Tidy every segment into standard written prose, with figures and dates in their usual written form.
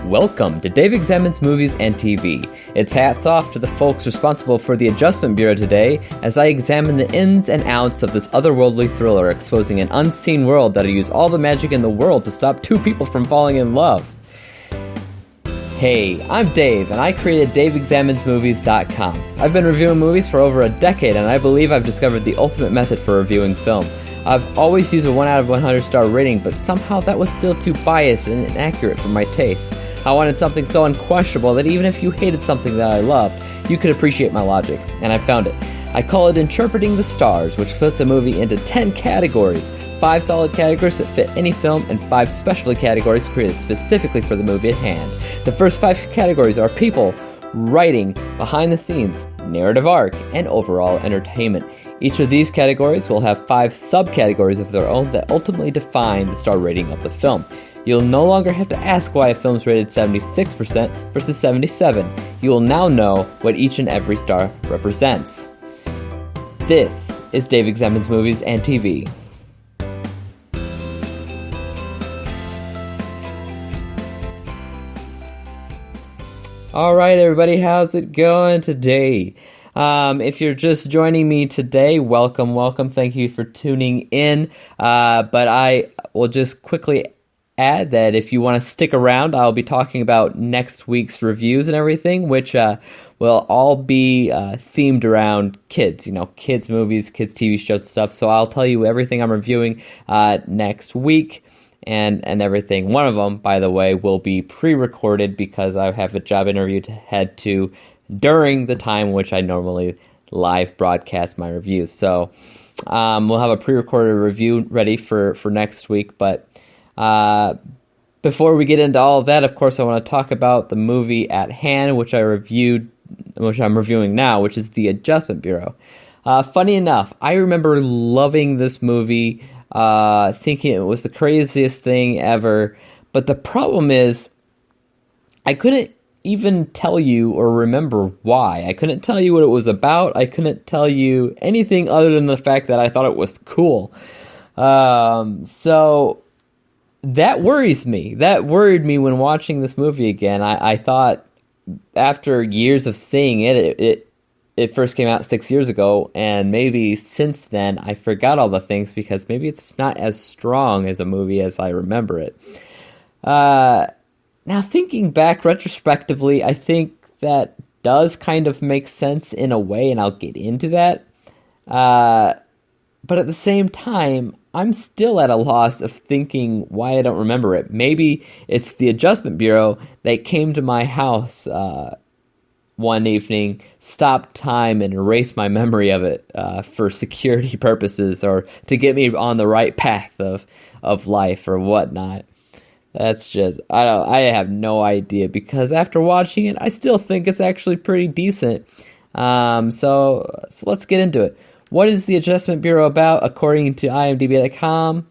Welcome to Dave Examines Movies and TV. It's hats off to the folks responsible for the Adjustment Bureau today as I examine the ins and outs of this otherworldly thriller exposing an unseen world that'll use all the magic in the world to stop two people from falling in love. Hey, I'm Dave, and I created DaveExaminesMovies.com. I've been reviewing movies for over a decade, and I believe I've discovered the ultimate method for reviewing film. I've always used a 1 out of 100 star rating, but somehow that was still too biased and inaccurate for my taste. I wanted something so unquestionable that even if you hated something that I loved, you could appreciate my logic, and I found it. I call it Interpreting the Stars, which puts a movie into 10 categories. 5 solid categories that fit any film, and 5 specialty categories created specifically for the movie at hand. The first 5 categories are people, writing, behind the scenes, narrative arc, and overall entertainment. Each of these categories will have 5 subcategories of their own that ultimately define the star rating of the film. You'll no longer have to ask why a film's rated 76% versus 77. You will now know what each and every star represents. This is Dave Examines Movies and TV. Alright everybody, how's it going today? If you're just joining me today, welcome. Thank you for tuning in. But I will just quickly add that if you want to stick around, I'll be talking about next week's reviews and everything, which will all be themed around kids, kids movies, kids TV shows and stuff. So I'll tell you everything I'm reviewing next week and everything. One of them, by the way, will be pre-recorded because I have a job interview to head to during the time which I normally live broadcast my reviews. So we'll have a pre-recorded review ready for next week, but before we get into all of that, of course, I want to talk about the movie at hand, which I'm reviewing now, which is The Adjustment Bureau. Funny enough, I remember loving this movie, thinking it was the craziest thing ever, but the problem is, I couldn't even tell you or remember why. I couldn't tell you what it was about. I couldn't tell you anything other than the fact that I thought it was cool. So that worries me. That worried me when watching this movie again. I thought after years of seeing it first came out 6 years ago, and maybe since then I forgot all the things because maybe it's not as strong as a movie as I remember it. Now thinking back retrospectively, I think that does kind of make sense in a way, and I'll get into that. But at the same time, I'm still at a loss of thinking why I don't remember it. Maybe it's the Adjustment Bureau that came to my house one evening, stopped time, and erased my memory of it for security purposes or to get me on the right path of life or whatnot. That's just, I have no idea, because after watching it, I still think it's actually pretty decent. So let's get into it. What is the Adjustment Bureau about? According to IMDb.com,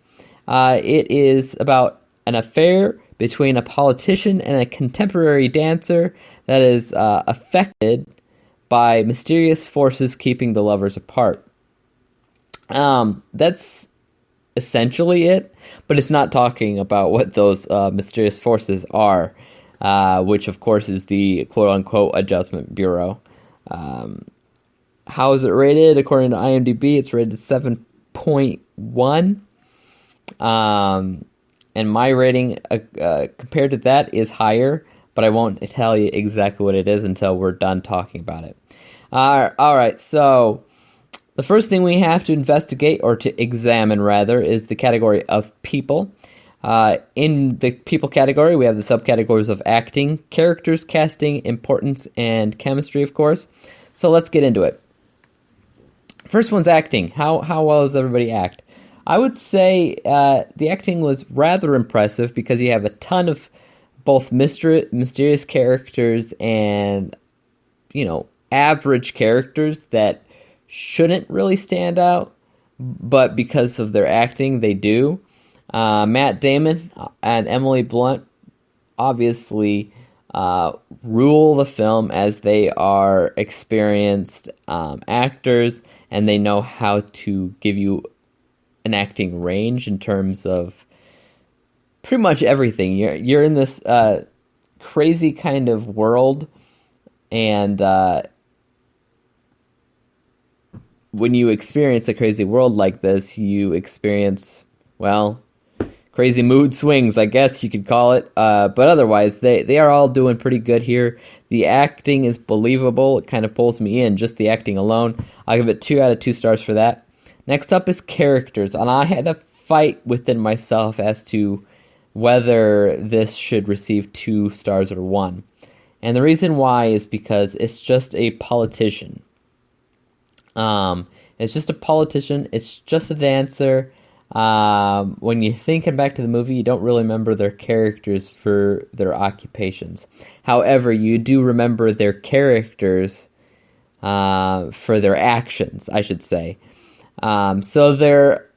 it is about an affair between a politician and a contemporary dancer that is affected by mysterious forces keeping the lovers apart. That's essentially it, but it's not talking about what those mysterious forces are, which of course is the quote-unquote Adjustment Bureau. How is it rated? According to IMDb, it's rated 7.1. And my rating compared to that is higher, but I won't tell you exactly what it is until we're done talking about it. Alright, so the first thing we have to investigate, or to examine rather, is the category of people. In the people category, we have the subcategories of acting, characters, casting, importance, and chemistry, of course. So let's get into it. First one's acting. How well does everybody act? I would say the acting was rather impressive because you have a ton of both mysterious characters and, average characters that shouldn't really stand out, but because of their acting, they do. Matt Damon and Emily Blunt obviously rule the film, as they are experienced actors, and they know how to give you an acting range in terms of pretty much everything. You're in this crazy kind of world, and when you experience a crazy world like this, you experience, well, crazy mood swings, I guess you could call it. But otherwise, they are all doing pretty good here. The acting is believable. It kind of pulls me in, just the acting alone. I'll give it 2 out of 2 stars for that. Next up is characters, and I had a fight within myself as to whether this should receive 2 stars or 1. And the reason why is because it's just a politician. It's just a politician. It's just a dancer. When you're thinking back to the movie, you don't really remember their characters for their occupations. However, you do remember their characters for their actions, I should say. So their,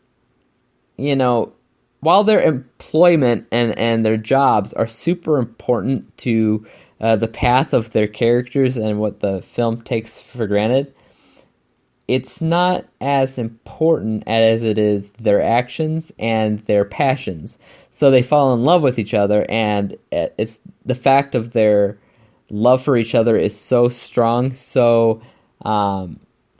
while their employment and their jobs are super important to the path of their characters and what the film takes for granted, it's not as important as it is their actions and their passions. So they fall in love with each other, and it's the fact of their love for each other is so strong, so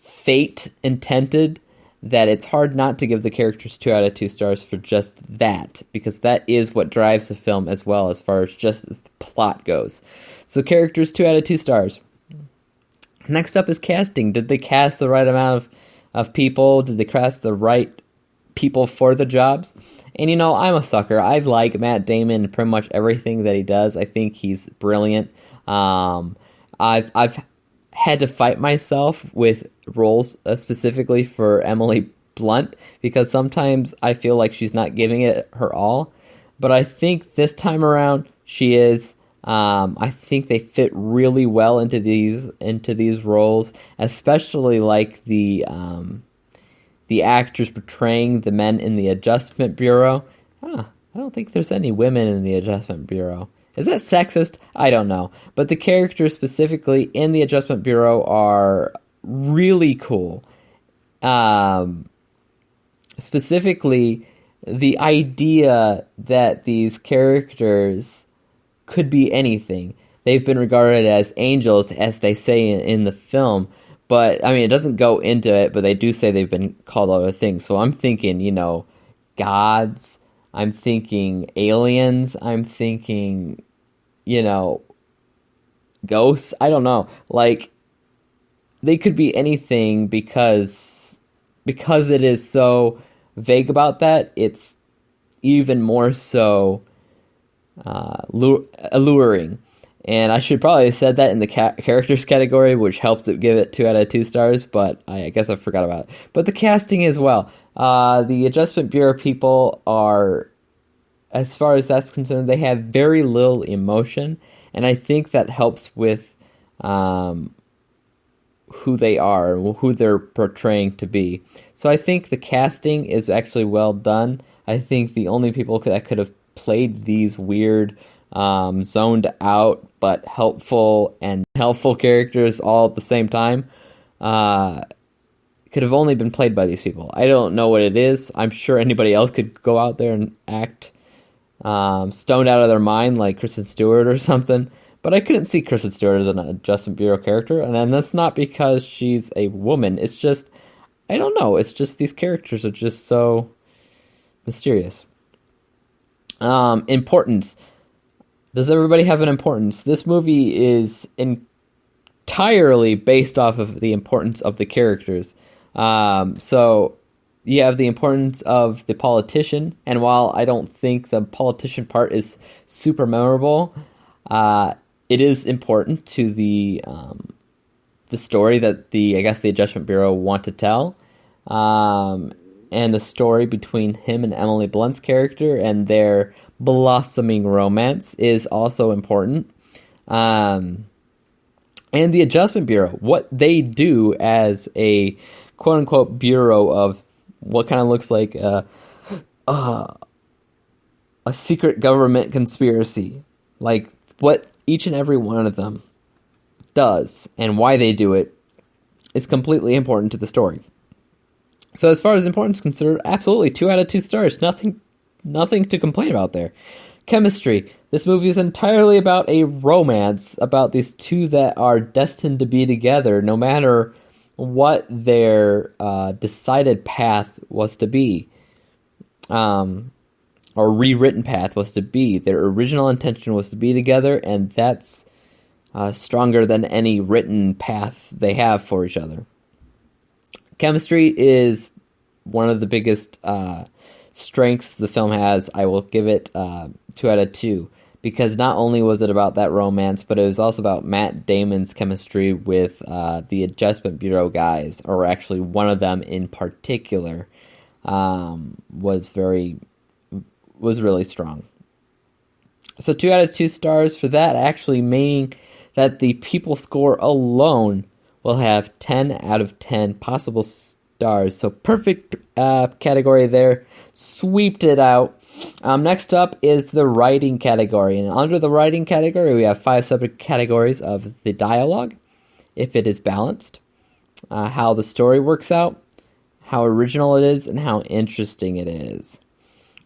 fate intended, that it's hard not to give the characters 2 out of 2 stars for just that, because that is what drives the film as well, as far as just as the plot goes. So characters, 2 out of 2 stars. Next up is casting. Did they cast the right amount of people? Did they cast the right people for the jobs? And I'm a sucker. I like Matt Damon in pretty much everything that he does. I think he's brilliant. I've had to fight myself with roles specifically for Emily Blunt, because sometimes I feel like she's not giving it her all. But I think this time around she is. I think they fit really well into these roles, especially like the actors portraying the men in the Adjustment Bureau. I don't think there's any women in the Adjustment Bureau. Is that sexist? I don't know. But the characters specifically in the Adjustment Bureau are really cool. Specifically, the idea that these characters could be anything. They've been regarded as angels, as they say in the film, but I mean, it doesn't go into it, but they do say they've been called other things. So I'm thinking, gods, I'm thinking aliens, I'm thinking, ghosts, I don't know. Like, they could be anything because it is so vague about that, it's even more so alluring. And I should probably have said that in the characters category, which helped it give it 2 out of 2 stars, but I guess I forgot about it. But the casting as well. The Adjustment Bureau people are, as far as that's concerned, they have very little emotion, and I think that helps with who they are and who they're portraying to be. So I think the casting is actually well done. I think the only people that could have played these weird, zoned out but helpful and helpful characters all at the same time could have only been played by these people. I don't know what it is. I'm sure anybody else could go out there and act stoned out of their mind like Kristen Stewart or something, but I couldn't see Kristen Stewart as an Adjustment Bureau character, and then that's not because she's a woman. It's just, I don't know, it's just these characters are just so mysterious. Importance. Does everybody have an importance? This movie is entirely based off of the importance of the characters. So you have the importance of the politician, and while I don't think the politician part is super memorable, it is important to the story that the Adjustment Bureau want to tell. And the story between him and Emily Blunt's character and their blossoming romance is also important. And the Adjustment Bureau, what they do as a quote-unquote bureau of what kind of looks like a secret government conspiracy. Like, what each and every one of them does and why they do it is completely important to the story. So as far as importance is considered, absolutely 2 out of 2 stars. Nothing to complain about there. Chemistry. This movie is entirely about a romance, about these two that are destined to be together, no matter what their decided path was to be, or rewritten path was to be. Their original intention was to be together, and that's stronger than any written path they have for each other. Chemistry is one of the biggest strengths the film has. I will give it 2 out of 2. Because not only was it about that romance, but it was also about Matt Damon's chemistry with the Adjustment Bureau guys, or actually one of them in particular, was really strong. So 2 out of 2 stars for that, actually meaning that the people score alone will have 10 out of 10 possible stars. So perfect category there. Sweeped it out. Next up is the writing category, and under the writing category we have 5 separate categories of the dialogue, if it is balanced, how the story works out, how original it is, and how interesting it is.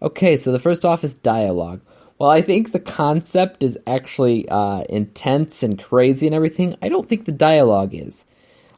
Okay, so the first off is dialogue. While I think the concept is actually intense and crazy and everything, I don't think the dialogue is.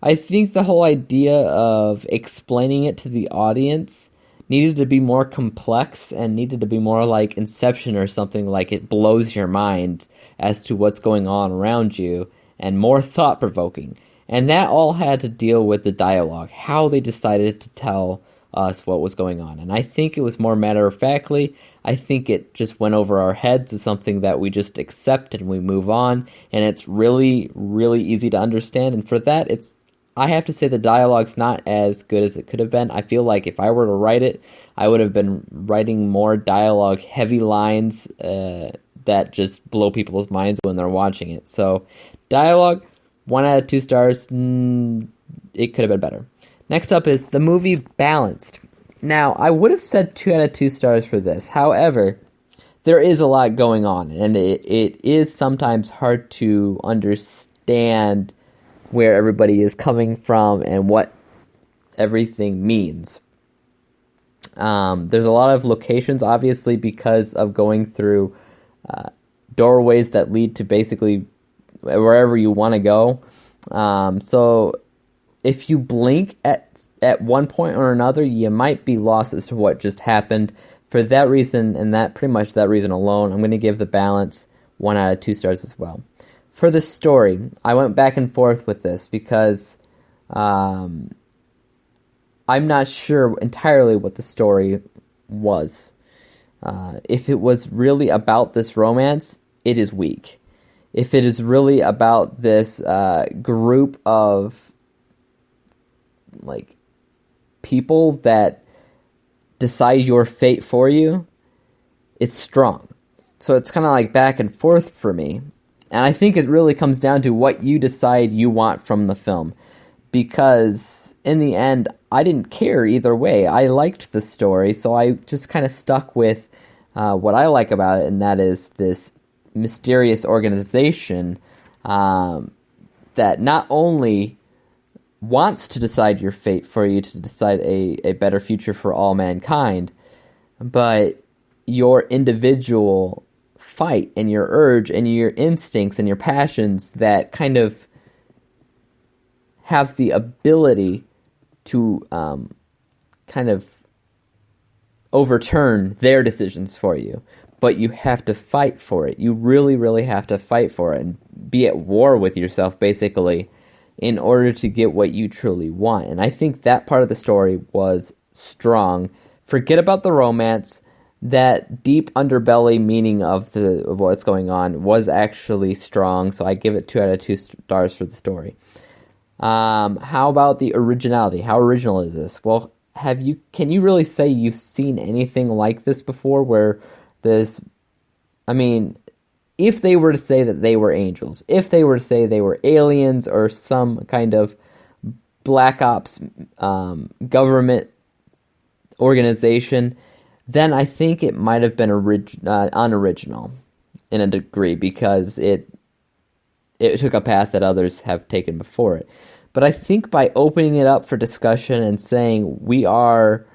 I think the whole idea of explaining it to the audience needed to be more complex and needed to be more like Inception or something, like it blows your mind as to what's going on around you, and more thought-provoking. And that all had to deal with the dialogue, how they decided to tell us what was going on. And I think it was more matter-of-factly. I think it just went over our heads as something that we just accept and we move on, and it's really, really easy to understand. And for that, I have to say the dialogue's not as good as it could have been. I feel like if I were to write it, I would have been writing more dialogue-heavy lines that just blow people's minds when they're watching it. So, dialogue, 1 out of 2 stars. It could have been better. Next up is the movie balanced. Now, I would have said 2 out of 2 stars for this. However, there is a lot going on, and it is sometimes hard to understand where everybody is coming from and what everything means. There's a lot of locations, obviously, because of going through doorways that lead to basically wherever you want to go. So if you blink at one point or another, you might be lost as to what just happened. For that reason, and pretty much that reason alone, I'm going to give the balance 1 out of 2 stars as well. For the story, I went back and forth with this because I'm not sure entirely what the story was. If it was really about this romance, it is weak. If it is really about this group of people that decide your fate for you, it's strong. So it's kind of like back and forth for me. And I think it really comes down to what you decide you want from the film. Because in the end, I didn't care either way. I liked the story, so I just kind of stuck with what I like about it, and that is this mysterious organization that not only wants to decide your fate for you, to decide a better future for all mankind, but your individual fight and your urge and your instincts and your passions that kind of have the ability to kind of overturn their decisions for you. But you have to fight for it. You really, really have to fight for it and be at war with yourself, basically, in order to get what you truly want. And I think that part of the story was strong. Forget about the romance. That deep underbelly meaning of what's going on was actually strong, so I give it 2 out of 2 stars for the story. How about the originality? How original is this? Well, can you really say you've seen anything like this before, where if they were to say that they were angels, if they were to say they were aliens or some kind of black ops government organization, then I think it might have been unoriginal in a degree, because it took a path that others have taken before it. But I think by opening it up for discussion and saying we are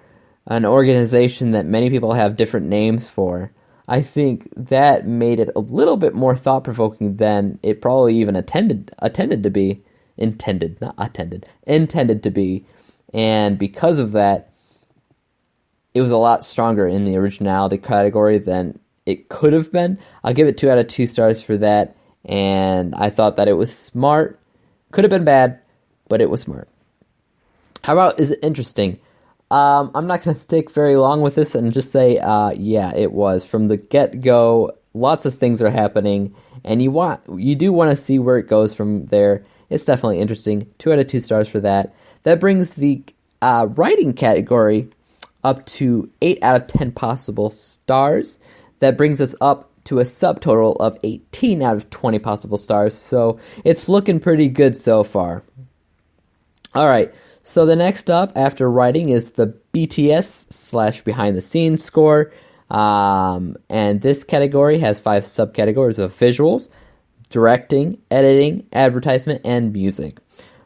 an organization that many people have different names for, I think that made it a little bit more thought-provoking than it probably even intended to be. Intended to be. And because of that, it was a lot stronger in the originality category than it could have been. I'll give it 2 out of 2 stars for that, and I thought that it was smart. Could have been bad, but it was smart. How about, is it interesting? I'm not going to stick very long with this and just say, yeah, it was. From the get-go, lots of things are happening, and you do want to see where it goes from there. It's definitely interesting. 2 out of 2 stars for that. That brings the writing category up to 8 out of 10 possible stars. That brings us up to a subtotal of 18 out of 20 possible stars. So it's looking pretty good so far. All right. So the next up after writing is the BTS / behind the scenes score. And this category has 5 subcategories of visuals, directing, editing, advertisement, and music.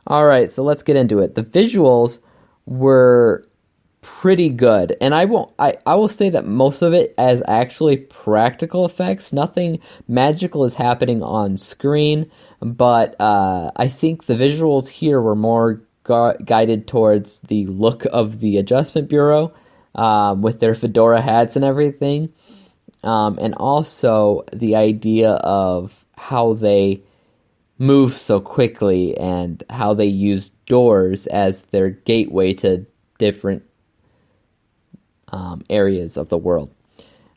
All right, so let's get into it. The visuals were pretty good, and I will say that most of it is actually practical effects. Nothing magical is happening on screen, but I think the visuals here were more guided towards the look of the Adjustment Bureau with their fedora hats and everything, and also the idea of how they move so quickly and how they use doors as their gateway to different areas of the world.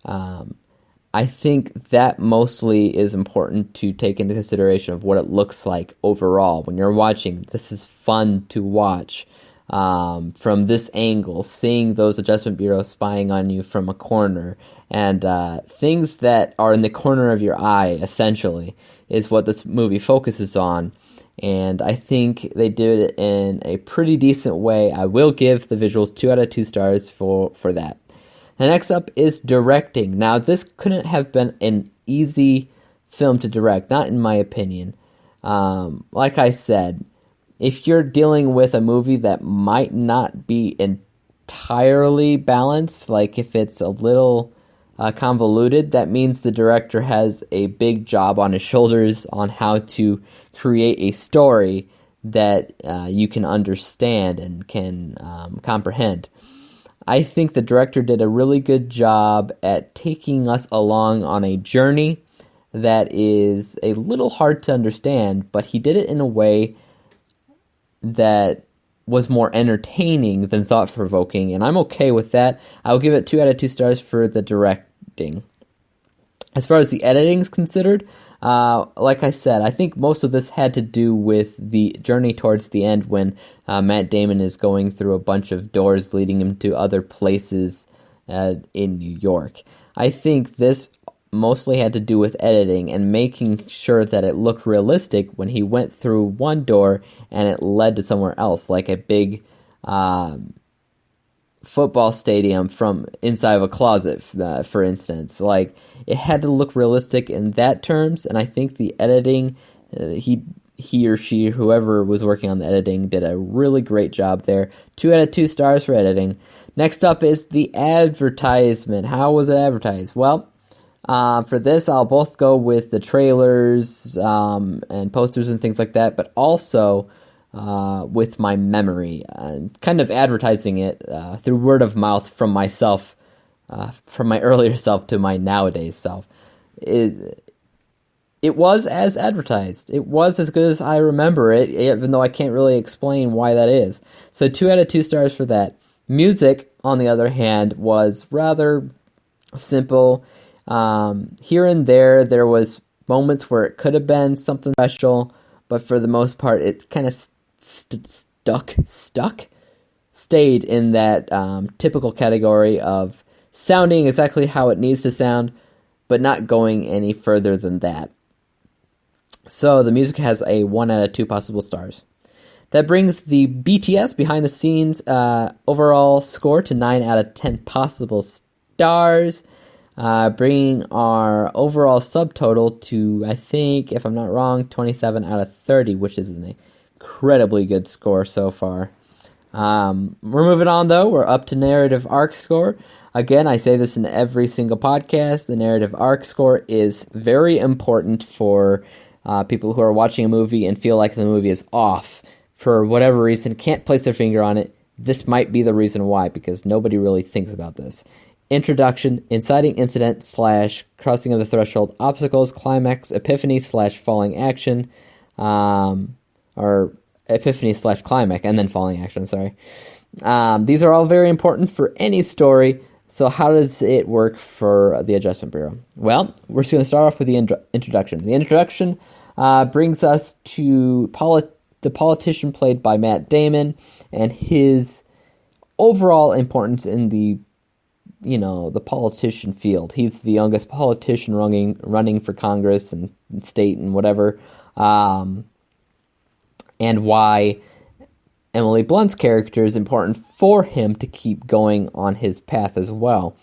I think that mostly is important to take into consideration of what it looks like overall when you're watching. This is fun to watch from this angle, seeing those Adjustment Bureaus spying on you from a corner, and things that are in the corner of your eye, essentially, is what this movie focuses on. And I think they did it in a pretty decent way. I will give the visuals 2 out of 2 stars for that. The next up is directing. Now, this couldn't have been an easy film to direct, not in my opinion. Like I said, if you're dealing with a movie that might not be entirely balanced, like if it's a little convoluted, that means the director has a big job on his shoulders on how to create a story that you can understand and can comprehend. I think the director did a really good job at taking us along on a journey that is a little hard to understand, but he did it in a way that was more entertaining than thought-provoking, and I'm okay with that. I'll give it 2 out of 2 stars for the directing. As far as the editing is considered, like I said, I think most of this had to do with the journey towards the end when Matt Damon is going through a bunch of doors leading him to other places in New York. I think this mostly had to do with editing and making sure that it looked realistic when he went through one door and it led to somewhere else, like a big football stadium from inside of a closet, for instance. Like, it had to look realistic in that terms, and I think the editing, he or she, whoever was working on the editing, did a really great job there. 2 out of 2 stars for editing. Next up is the advertisement. How was it advertised? Well, for this, I'll both go with the trailers and posters and things like that, but also with my memory and kind of advertising it through word of mouth from myself, from my earlier self to my nowadays self. It was as advertised. It was as good as I remember it, even though I can't really explain why that is. So 2 out of 2 stars for that. Music, on the other hand, was rather simple. Here and there was moments where it could have been something special, but for the most part, it kind of stayed in that typical category of sounding exactly how it needs to sound, but not going any further than that. So the music has a 1 out of 2 possible stars. That brings the BTS behind the scenes overall score to 9 out of 10 possible stars, bringing our overall subtotal to, I think, if I'm not wrong, 27 out of 30, which is an incredibly good score so far. We're moving on, though. We're up to narrative arc score. Again, I say this in every single podcast. The narrative arc score is very important for people who are watching a movie and feel like the movie is off for whatever reason, can't place their finger on it. This might be the reason why, because nobody really thinks about this. Introduction, inciting incident / crossing of the threshold, obstacles, climax, epiphany / falling action, or epiphany / climax, and then falling action, sorry. These are all very important for any story. So how does it work for the Adjustment Bureau? Well, we're just going to start off with the introduction. The introduction brings us to the politician played by Matt Damon and his overall importance in the politician field. He's the youngest politician running for Congress and state and whatever, and why Emily Blunt's character is important for him to keep going on his path as well.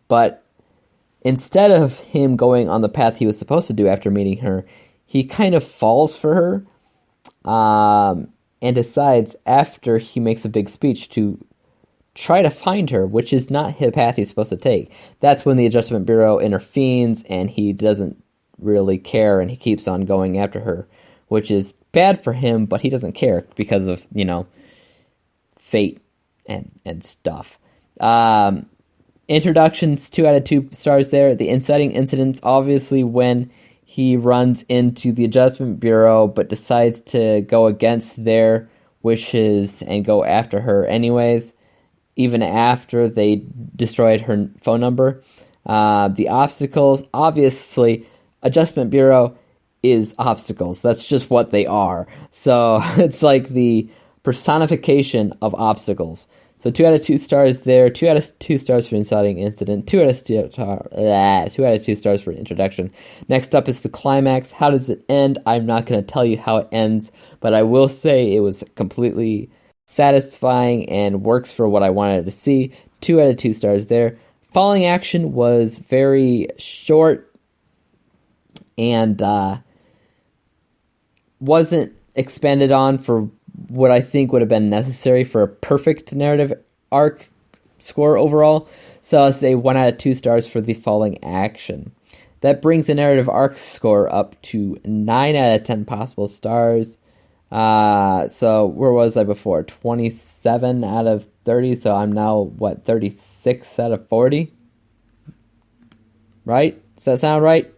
But instead of him going on the path he was supposed to do after meeting her, he kind of falls for her, and decides after he makes a big speech to try to find her, which is not the path he's supposed to take. That's when the Adjustment Bureau intervenes, and he doesn't really care, and he keeps on going after her, which is bad for him, but he doesn't care because of, fate and stuff. Introductions, 2 out of 2 stars there. The inciting incidents, obviously when he runs into the Adjustment Bureau but decides to go against their wishes and go after her anyways, even after they destroyed her phone number. The obstacles, obviously, Adjustment Bureau is obstacles. That's just what they are. So it's like the personification of obstacles. So 2 out of 2 stars there, 2 out of 2 stars for inciting incident, 2 out of 2 stars for introduction. Next up is the climax. How does it end? I'm not going to tell you how it ends, but I will say it was completely satisfying and works for what I wanted to see. 2 out of 2 stars there. Falling action was very short and wasn't expanded on for what I think would have been necessary for a perfect narrative arc score overall. So I'll say 1 out of 2 stars for the falling action. That brings the narrative arc score up to 9 out of 10 possible stars. So where was I before? 27 out of 30. So I'm now, 36 out of 40? Right? Does that sound right?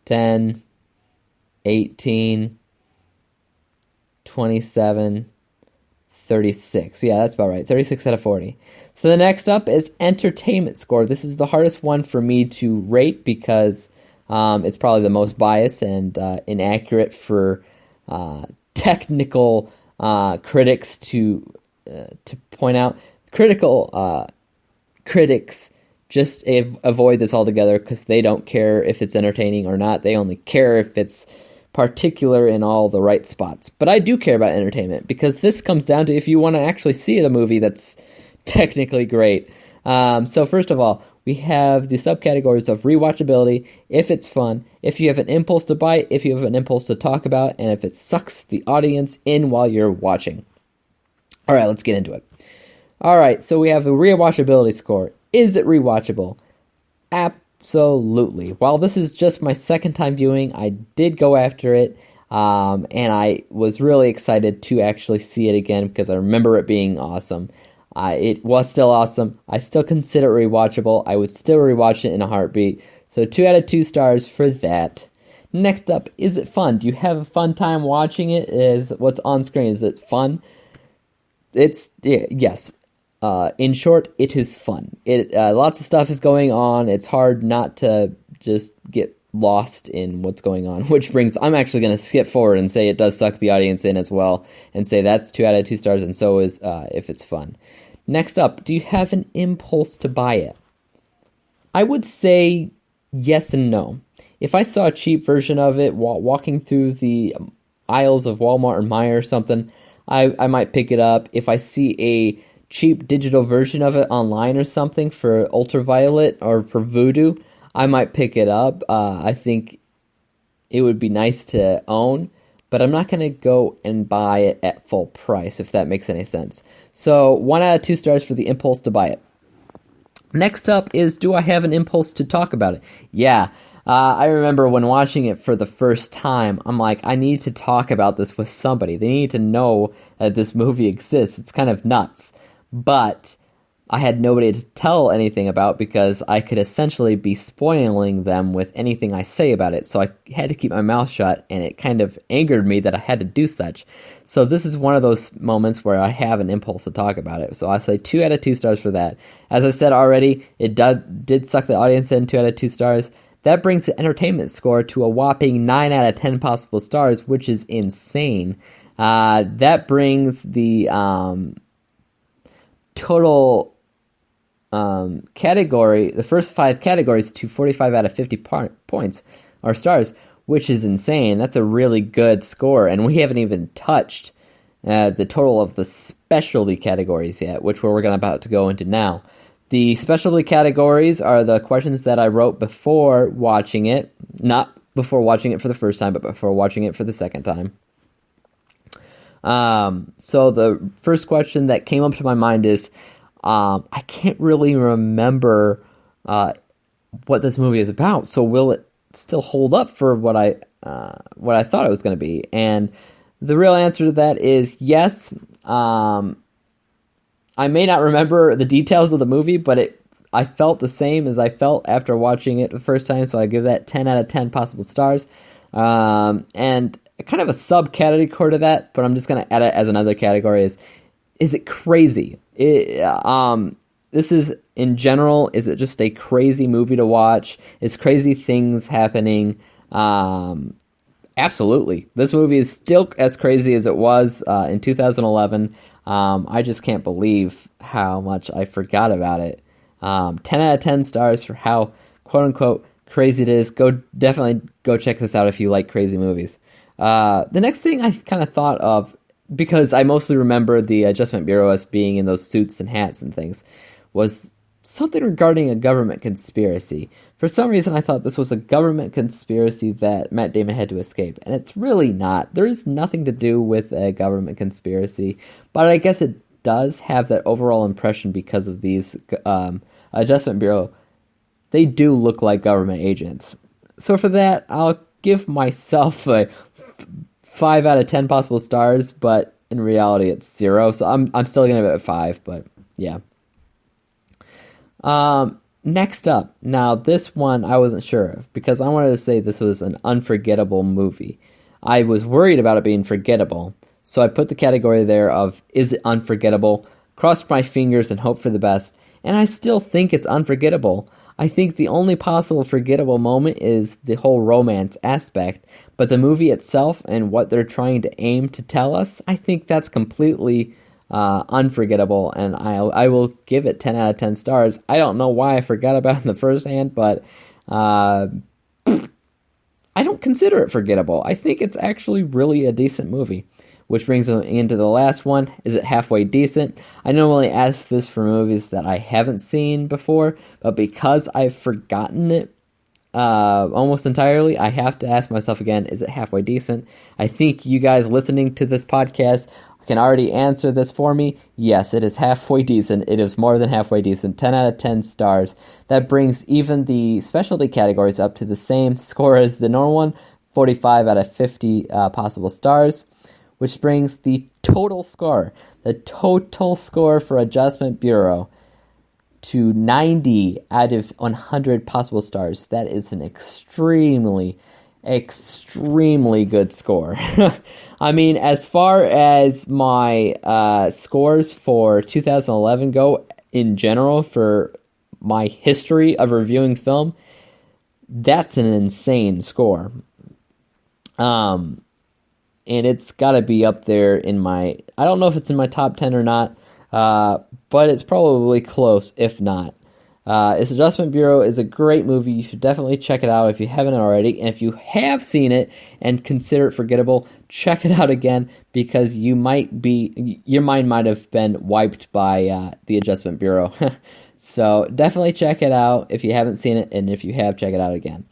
10, 18, 27, 36. Yeah, that's about right. 36 out of 40. So the next up is entertainment score. This is the hardest one for me to rate because it's probably the most biased and inaccurate for technical critics to point out. Critics just avoid this altogether because they don't care if it's entertaining or not. They only care if it's particular in all the right spots. But I do care about entertainment because this comes down to if you want to actually see the movie that's technically great. So first of all, we have the subcategories of rewatchability, if it's fun, if you have an impulse to buy, if you have an impulse to talk about, and if it sucks the audience in while you're watching. All right, let's get into it. All right, so we have a rewatchability score. Is it rewatchable? Absolutely. While this is just my second time viewing, I did go after it, and I was really excited to actually see it again because I remember it being awesome. It was still awesome. I still consider it rewatchable. I would still rewatch it in a heartbeat. So 2 out of 2 stars for that. Next up, is it fun? Do you have a fun time watching it? Is what's on screen, is it fun? Yes. In short, it is fun. Lots of stuff is going on. It's hard not to just get lost in what's going on, which brings, I'm actually going to skip forward and say it does suck the audience in as well, and say that's 2 out of 2 stars, and so is if it's fun. Next up, do you have an impulse to buy it? I would say yes and no. If I saw a cheap version of it walking through the aisles of Walmart or Meijer or something, I might pick it up. If I see a cheap digital version of it online or something for Ultraviolet or for Vudu, I might pick it up. I think it would be nice to own, but I'm not going to go and buy it at full price, if that makes any sense. So 1 out of 2 stars for the impulse to buy it. Next up is, do I have an impulse to talk about it? Yeah. I remember when watching it for the first time, I'm like, I need to talk about this with somebody. They need to know that this movie exists. It's kind of nuts. But I had nobody to tell anything about because I could essentially be spoiling them with anything I say about it. So I had to keep my mouth shut, and it kind of angered me that I had to do such. So this is one of those moments where I have an impulse to talk about it. So I say 2 out of 2 stars for that. As I said already, it did suck the audience in, 2 out of 2 stars. That brings the entertainment score to a whopping 9 out of 10 possible stars, which is insane. That brings the total category, the first 5 categories, to 45 out of 50 points or stars, which is insane. That's a really good score, and we haven't even touched the total of the specialty categories yet, which we're about to go into now. The specialty categories are the questions that I wrote before watching it, not before watching it for the first time, but before watching it for the second time. So the first question that came up to my mind is, I can't really remember what this movie is about, so will it still hold up for what I thought it was going to be? And the real answer to that is yes. I may not remember the details of the movie, but I felt the same as I felt after watching it the first time, so I give that 10 out of 10 possible stars. And kind of a subcategory to that, but I'm just going to add it as another category, is it crazy? This is, in general, is it just a crazy movie to watch? Is crazy things happening? Absolutely. This movie is still as crazy as it was in 2011. I just can't believe how much I forgot about it. 10 out of 10 stars for how, quote-unquote, crazy it is. Definitely go check this out if you like crazy movies. The next thing I kind of thought of, because I mostly remember the Adjustment Bureau as being in those suits and hats and things, was something regarding a government conspiracy. For some reason, I thought this was a government conspiracy that Matt Damon had to escape, and it's really not. There is nothing to do with a government conspiracy, but I guess it does have that overall impression because of these Adjustment Bureau. They do look like government agents. So for that, I'll give myself a 5 out of 10 possible stars, but in reality it's 0, so I'm still gonna give it a 5, but yeah. Next up, now this one I wasn't sure of, because I wanted to say this was an unforgettable movie. I was worried about it being forgettable, so I put the category there of, is it unforgettable? Crossed my fingers and hoped for the best, and I still think it's unforgettable. I think the only possible forgettable moment is the whole romance aspect, but the movie itself and what they're trying to aim to tell us, I think that's completely unforgettable, and I will give it 10 out of 10 stars. I don't know why I forgot about it in the first hand, but I don't consider it forgettable. I think it's actually really a decent movie. Which brings me into the last one. Is it halfway decent? I normally ask this for movies that I haven't seen before, but because I've forgotten it almost entirely, I have to ask myself again, is it halfway decent? I think you guys listening to this podcast can already answer this for me. Yes, it is halfway decent. It is more than halfway decent. 10 out of 10 stars. That brings even the specialty categories up to the same score as the normal one, 45 out of 50 possible stars. Which brings the total score for Adjustment Bureau to 90 out of 100 possible stars. That is an extremely, extremely good score. I mean, as far as my scores for 2011 go, in general, for my history of reviewing film, that's an insane score. And it's got to be up there in my, I don't know if it's in my top 10 or not, but it's probably close, if not. This Adjustment Bureau is a great movie. You should definitely check it out if you haven't already. And if you have seen it and consider it forgettable, check it out again, because your mind might have been wiped by the Adjustment Bureau. So definitely check it out if you haven't seen it, and if you have, check it out again.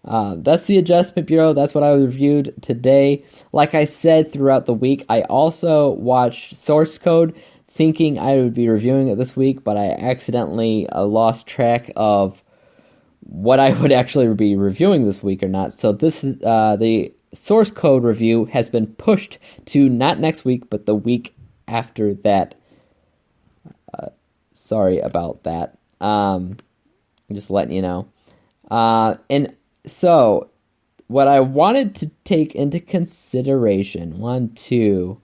That's the Adjustment Bureau. That's what I reviewed today. Like I said throughout the week, I also watched Source Code, thinking I would be reviewing it this week, but I accidentally lost track of what I would actually be reviewing this week or not. So this is the Source Code review has been pushed to not next week, but the week after that. Sorry about that. I'm just letting you know. And so, what I wanted to take into consideration, 1, 2,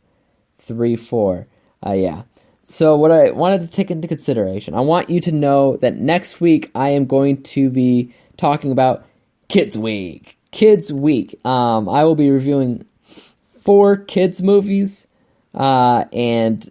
3, 4, yeah. So what I wanted to take into consideration, I want you to know that next week I am going to be talking about Kids Week. Kids Week. I will be reviewing 4 kids movies, and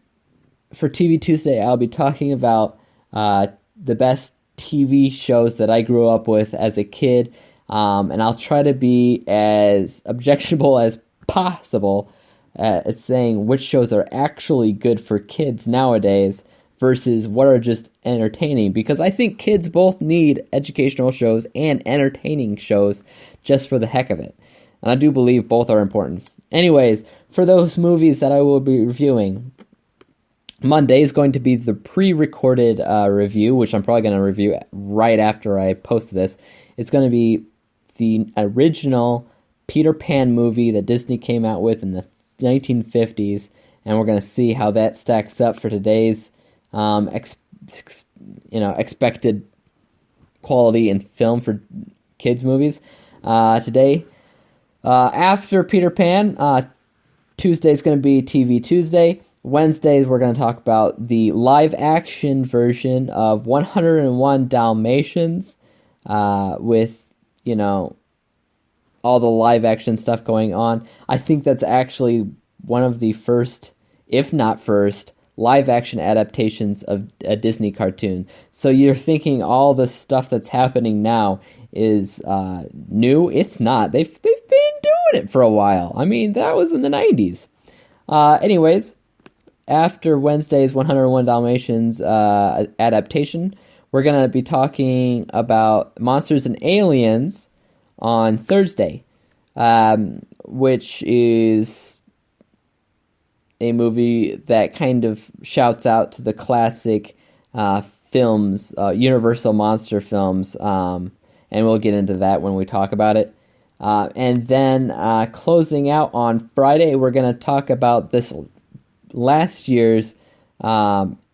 for TV Tuesday, I'll be talking about the best TV shows that I grew up with as a kid, and I'll try to be as objectionable as possible at saying which shows are actually good for kids nowadays versus what are just entertaining, because I think kids both need educational shows and entertaining shows just for the heck of it, and I do believe both are important. Anyways, for those movies that I will be reviewing, Monday is going to be the pre-recorded review, which I'm probably going to review right after I post this. It's going to be the original Peter Pan movie that Disney came out with in the 1950s, and we're going to see how that stacks up for today's expected quality in film for kids movies. Today, after Peter Pan, Tuesday is going to be TV Tuesday. Wednesdays, we're going to talk about the live-action version of 101 Dalmatians, with, all the live-action stuff going on. I think that's actually one of the first, if not first, live-action adaptations of a Disney cartoon. So you're thinking all the stuff that's happening now is new? It's not. They've been doing it for a while. I mean, that was in the 90s. Anyways, after Wednesday's 101 Dalmatians adaptation, we're going to be talking about Monsters and Aliens on Thursday, which is a movie that kind of shouts out to the classic films, Universal monster films, and we'll get into that when we talk about it. And then closing out on Friday, we're going to talk about this last year's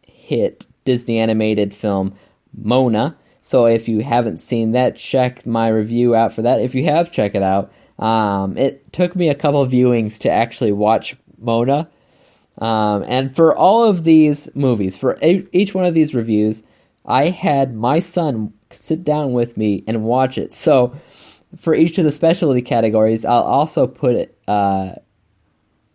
hit Disney animated film, Mona. So if you haven't seen that, check my review out for that. If you have, check it out. It took me a couple viewings to actually watch Mona. And for all of these movies, for each one of these reviews, I had my son sit down with me and watch it. So for each of the specialty categories, I'll also put an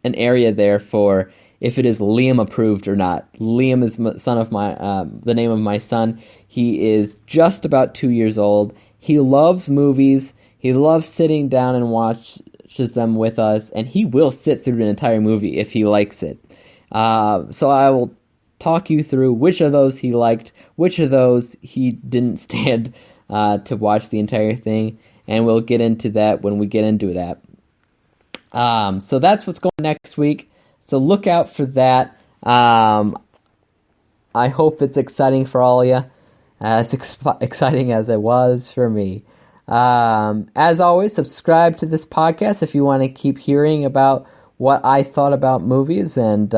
area there for if it is Liam approved or not. Liam is the name of my son. He is just about 2 years old. He loves movies. He loves sitting down and watches them with us, and he will sit through an entire movie if he likes it. So I will talk you through which of those he liked, which of those he didn't stand to watch the entire thing, and we'll get into that when we get into that. So that's what's going next week. So look out for that. I hope it's exciting for all of you, as exciting as it was for me. As always, subscribe to this podcast if you want to keep hearing about what I thought about movies, and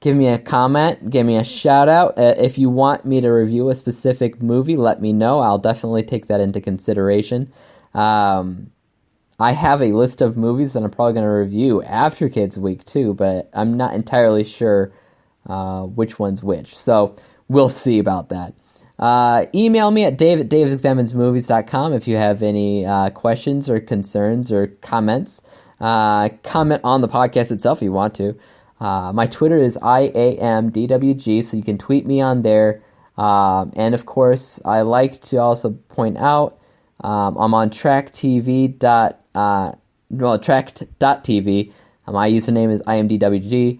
give me a comment, give me a shout out. If you want me to review a specific movie, let me know. I'll definitely take that into consideration. I have a list of movies that I'm probably going to review after Kids Week too, but I'm not entirely sure which one's which. So we'll see about that. Email me at dave@davesexamensmovies.com if you have any questions or concerns or comments. Comment on the podcast itself if you want to. My Twitter is IAMDWG, so you can tweet me on there. And of course, I like to also point out I'm on tracktv.tv. My username is IMDWG.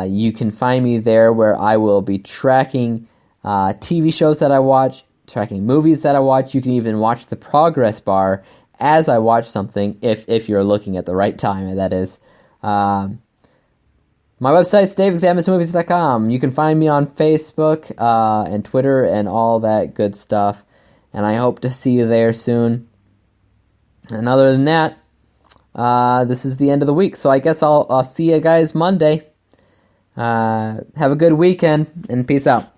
You can find me there where I will be tracking TV shows that I watch, tracking movies that I watch. You can even watch the progress bar as I watch something, if you're looking at the right time, that is. My website's daveexamensmovies.com. You can find me on Facebook and Twitter and all that good stuff. And I hope to see you there soon. And other than that, this is the end of the week. So I guess I'll see you guys Monday. Have a good weekend, and peace out.